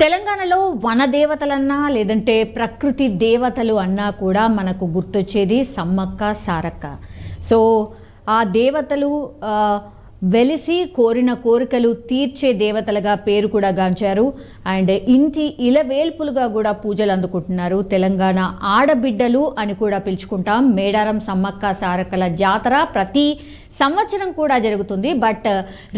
తెలంగాణలో వన దేవతలన్నా లేదంటే ప్రకృతి దేవతలు అన్నా కూడా మనకు గుర్తొచ్చేది సమ్మక్క సారక్క. సో ఆ దేవతలు వెలిసి కోరిన కోరికలు తీర్చే దేవతలుగా పేరు కూడా గాంచారు. అండ్ ఇంటి ఇలవేల్పులుగా కూడా పూజలు అందుకుంటున్నారు. తెలంగాణ ఆడబిడ్డలు అని కూడా పిలుచుకుంటాం. మేడారం సమ్మక్క సారక్కల జాతర ప్రతి సంవత్సరం కూడా జరుగుతుంది. బట్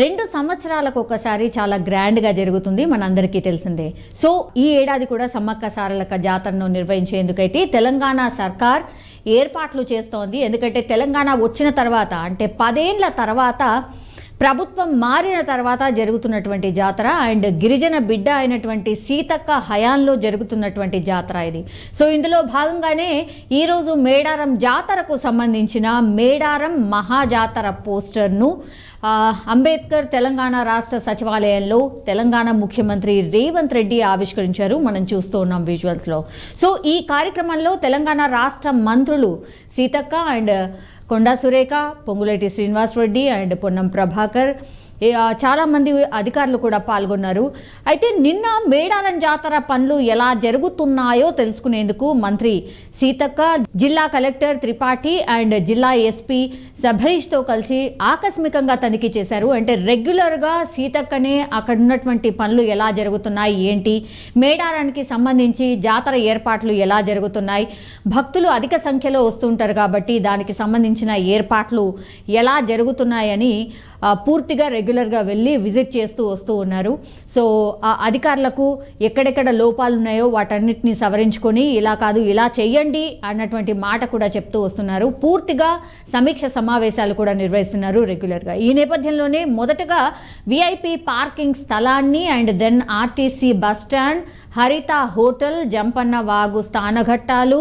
2 సంవత్సరాలకు ఒకసారి చాలా గ్రాండ్గా జరుగుతుంది, మనందరికీ తెలిసిందే. సో ఈ ఏడాది కూడా సమ్మక్క సారలక్క జాతరను నిర్వహించేందుకైతే తెలంగాణ సర్కార్ ఏర్పాట్లు చేస్తోంది. ఎందుకంటే తెలంగాణ వచ్చిన తర్వాత అంటే 10 ఏళ్ల తర్వాత ప్రభుత్వం మారిన తర్వాత జరుగుతున్నటువంటి జాతర అండ్ గిరిజన బిడ్డ అయినటువంటి సీతక్క హయాంలో జరుగుతున్నటువంటి జాతర ఇది. సో ఇందులో భాగంగానే ఈరోజు మేడారం జాతరకు సంబంధించిన మేడారం మహాజాతర పోస్టర్ను అంబేద్కర్ తెలంగాణ రాష్ట్ర సచివాలయంలో తెలంగాణ ముఖ్యమంత్రి రేవంత్ రెడ్డి ఆవిష్కరించారు. మనం చూస్తూ ఉన్నాం విజువల్స్లో. సో ఈ కార్యక్రమంలో తెలంగాణ రాష్ట్ర మంత్రులు సీతక్క అండ్ కొండా సురేఖ, పొంగులేటి శ్రీనివాసరెడ్డి అండ్ పొన్నం ప్రభాకర్, చాలామంది అధికారులు కూడా పాల్గొన్నారు. అయితే నిన్న మేడారం జాతర పనులు ఎలా జరుగుతున్నాయో తెలుసుకునేందుకు మంత్రి సీతక్క, జిల్లా కలెక్టర్ త్రిపాఠి అండ్ జిల్లా ఎస్పీ సభరీష్తో కలిసి ఆకస్మికంగా తనిఖీ చేశారు. అంటే రెగ్యులర్గా సీతక్కనే అక్కడ ఉన్నటువంటి పనులు ఎలా జరుగుతున్నాయి, ఏంటి, మేడారానికి సంబంధించి జాతర ఏర్పాట్లు ఎలా జరుగుతున్నాయి, భక్తులు అధిక సంఖ్యలో వస్తుంటారు కాబట్టి దానికి సంబంధించిన ఏర్పాట్లు ఎలా జరుగుతున్నాయని పూర్తిగా రెగ్యులర్గా వెళ్ళి విజిట్ చేస్తూ వస్తూ ఉన్నారు. సో ఆ అధికారులకు ఎక్కడెక్కడ లోపాలు ఉన్నాయో వాటన్నిటిని సవరించుకొని ఇలా కాదు ఇలా చెయ్యండి అన్నటువంటి మాట కూడా చెప్తూ వస్తున్నారు. పూర్తిగా సమీక్ష సమావేశాలు కూడా నిర్వహిస్తున్నారు రెగ్యులర్గా. ఈ నేపథ్యంలోనే మొదటగా విఐపి పార్కింగ్ స్థలాన్ని and then RTC bus stand, Haritha hotel, Jampanna వాగు స్థానఘట్టాలు,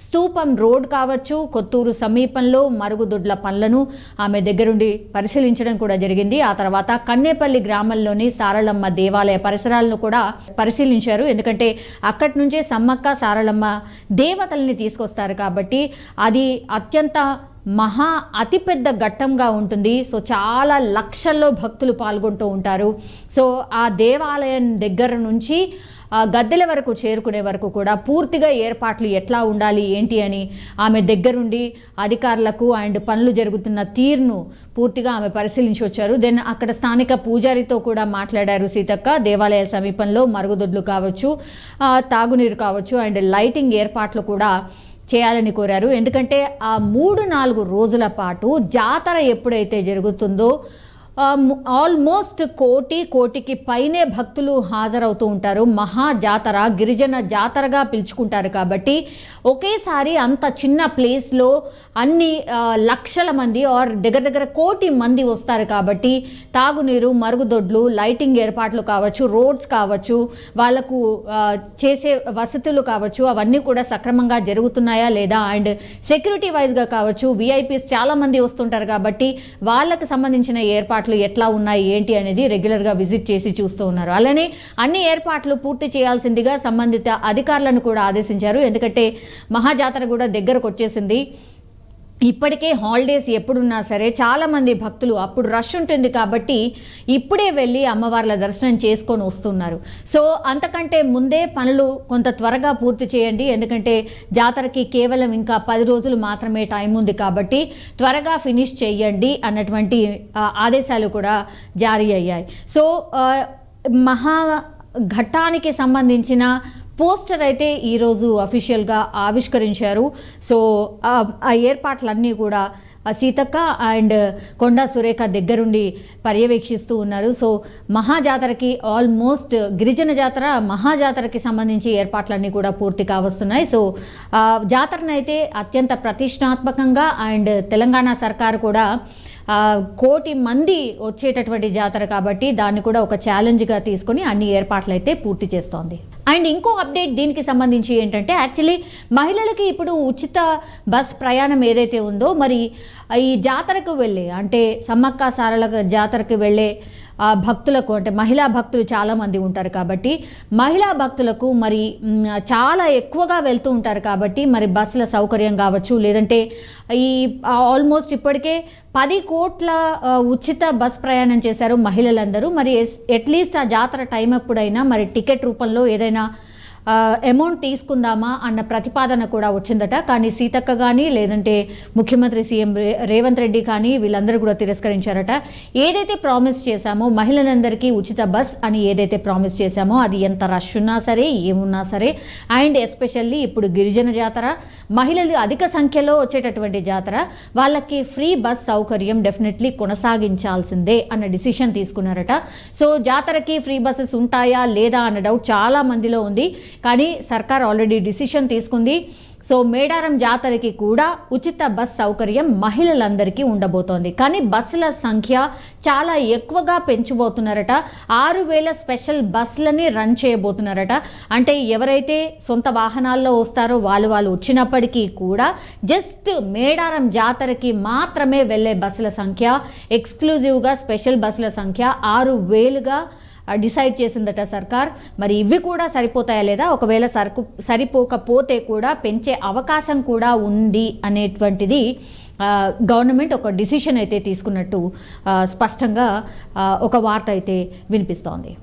స్తూపం రోడ్ కావచ్చు, కొత్తూరు సమీపంలో మరుగుదొడ్ల పనులను ఆమె దగ్గరుండి పరిశీలించడం కూడా జరిగింది. ఆ తర్వాత కన్నేపల్లి గ్రామంలోని సారలమ్మ దేవాలయ పరిసరాలను కూడా పరిశీలించారు. ఎందుకంటే అక్కడి నుంచే సమ్మక్క సారలమ్మ దేవతల్ని తీసుకొస్తారు కాబట్టి అది అత్యంత అతిపెద్ద ఘట్టంగా ఉంటుంది. సో చాలా లక్షల్లో భక్తులు పాల్గొంటూ ఉంటారు. సో ఆ దేవాలయం దగ్గర నుంచి గద్దెల వరకు చేరుకునే వరకు కూడా పూర్తిగా ఏర్పాట్లు ఎట్లా ఉండాలి ఏంటి అని ఆమె దగ్గరుండి అధికారులకు అండ్ పనులు జరుగుతున్న తీరును పూర్తిగా ఆమె పరిశీలించి వచ్చారు. దెన్ అక్కడ స్థానిక పూజారితో కూడా మాట్లాడారు సీతక్క. దేవాలయ సమీపంలో మరుగుదొడ్లు కావచ్చు, తాగునీరు కావచ్చు అండ్ లైటింగ్ ఏర్పాట్లు కూడా చేయాలని కోరారు. ఎందుకంటే ఆ 3-4 రోజుల పాటు జాతర ఎప్పుడైతే జరుగుతుందో ఆల్మోస్ట్ కోటికి పైనే భక్తులు హాజరవుతూ ఉంటారు. మహాజాతర గిరిజన జాతరగా పిలుచుకుంటారు కాబట్టి ఒకేసారి అంత చిన్న ప్లేస్లో అన్ని లక్షల మంది ఆర్ దగ్గర కోటి మంది వస్తారు కాబట్టి తాగునీరు, మరుగుదొడ్లు, లైటింగ్ ఏర్పాట్లు కావచ్చు, రోడ్స్ కావచ్చు, వాళ్ళకు చేసే వసతులు కావచ్చు, అవన్నీ కూడా సక్రమంగా జరుగుతున్నాయా లేదా అండ్ సెక్యూరిటీ వైజ్గా కావచ్చు, విఐపీస్ చాలామంది వస్తుంటారు కాబట్టి వాళ్ళకు సంబంధించిన ఏర్పాట్లు ఎట్లా ఉన్నాయి ఏంటి అనేది రెగ్యులర్గా విజిట్ చేసి చూస్తూ ఉన్నారు. అలానే అన్ని ఏర్పాట్లు పూర్తి చేయాల్సిందిగా సంబంధిత అధికారులను కూడా ఆదేశించారు. ఎందుకంటే మహాజాతర కూడా దగ్గరకు వచ్చేసింది. ఇప్పటికే హాలిడేస్ ఎప్పుడున్నా సరే చాలామంది భక్తులు అప్పుడు రష్ ఉంటుంది కాబట్టి ఇప్పుడే వెళ్ళి అమ్మవార్ల దర్శనం చేసుకొని వస్తున్నారు. సో అంతకంటే ముందే పనులు కొంత త్వరగా పూర్తి చేయండి. ఎందుకంటే జాతరకి కేవలం ఇంకా 10 రోజులు మాత్రమే టైం ఉంది కాబట్టి త్వరగా ఫినిష్ చేయండి అన్నటువంటి ఆదేశాలు కూడా జారీ అయ్యాయి. సో ఘట్టానికి సంబంధించిన పోస్టర్ అయితే ఈరోజు అఫీషియల్గా ఆవిష్కరించారు. సో ఆ ఏర్పాట్లన్నీ కూడా సీతక్క అండ్ కొండా సురేఖ దగ్గరుండి పర్యవేక్షిస్తూ ఉన్నారు. సో మహాజాతరకి ఆల్మోస్ట్ గిరిజన జాతర మహాజాతరకి సంబంధించి ఏర్పాట్లన్నీ కూడా పూర్తి కావస్తున్నాయి. సో జాతరనైతే అత్యంత ప్రతిష్టాత్మకంగా అండ్ తెలంగాణ సర్కారు కూడా 1 కోటి మంది వచ్చేటటువంటి జాతర కాబట్టి దాన్ని కూడా ఒక ఛాలెంజ్గా తీసుకొని అన్ని ఏర్పాట్లు అయితే పూర్తి చేస్తోంది. అండ్ ఇంకో అప్డేట్ దీనికి సంబంధించి ఏంటంటే యాక్చువల్లీ మహిళలకి ఇప్పుడు ఉచిత బస్ ప్రయాణం ఏదైతే ఉందో మరి ఈ జాతరకు వెళ్ళే అంటే సమ్మక్క సారల జాతరకు వెళ్ళే భక్తులకు అంటే మహిళా భక్తులు చాలామంది ఉంటారు కాబట్టి మహిళా భక్తులకు మరి చాలా ఎక్కువగా వెళ్తూ ఉంటారు కాబట్టి మరి బస్సుల సౌకర్యం కావచ్చు, లేదంటే ఈ ఆల్మోస్ట్ ఇప్పటికే 10 కోట్ల ఉచిత బస్ ప్రయాణం చేశారు మహిళలందరూ. మరి అట్లీస్ట్ ఆ జాతర టైం అప్పుడైనా మరి టికెట్ రూపంలో ఏదైనా అమౌంట్ తీసుకుందామా అన్న ప్రతిపాదన కూడా వచ్చిందట. కానీ సీతక్క కానీ లేదంటే ముఖ్యమంత్రి సీఎం రేవంత్ రెడ్డి కానీ వీళ్ళందరూ కూడా తిరస్కరించారట. ఏదైతే ప్రామిస్ చేశామో మహిళలందరికీ ఉచిత బస్ అని ఏదైతే ప్రామిస్ చేశామో అది ఎంత రష్ ఉన్నా సరే ఏమున్నా సరే, అండ్ ఎస్పెషల్లీ ఇప్పుడు గిరిజన జాతర, మహిళలు అధిక సంఖ్యలో వచ్చేటటువంటి జాతర, వాళ్ళకి ఫ్రీ బస్ సౌకర్యం డెఫినెట్లీ కొనసాగించాల్సిందే అన్న డిసిషన్ తీసుకున్నారట. సో జాతరకి ఫ్రీ బస్సెస్ ఉంటాయా లేదా అన్న డౌట్ చాలా మందిలో ఉంది. కానీ సర్కార్ ఆల్రెడీ డిసిషన్ తీసుకుంది. సో మేడారం జాతరకి కూడా ఉచిత బస్ సౌకర్యం మహిళలందరికీ ఉండబోతోంది. కానీ బస్సుల సంఖ్య చాలా ఎక్కువగా పెంచబోతున్నారట. 6,000 స్పెషల్ బస్సులని రన్ చేయబోతున్నారట. అంటే ఎవరైతే సొంత వాహనాల్లో వస్తారో వాళ్ళు వచ్చినప్పటికీ కూడా జస్ట్ మేడారం జాతరకి మాత్రమే వెళ్ళే బస్సుల సంఖ్య, ఎక్స్క్లూజివ్గా స్పెషల్ బస్సుల సంఖ్య 6,000గా డిసైడ్ చేసిందట సర్కార్. మరి ఇవి కూడా సరిపోతాయా లేదా, ఒకవేళ సరిపోకపోతే కూడా పెంచే అవకాశం కూడా ఉంది అనేటువంటిది గవర్నమెంట్ ఒక డిసిషన్ అయితే తీసుకున్నట్టు స్పష్టంగా ఒక వార్త అయితే వినిపిస్తోంది.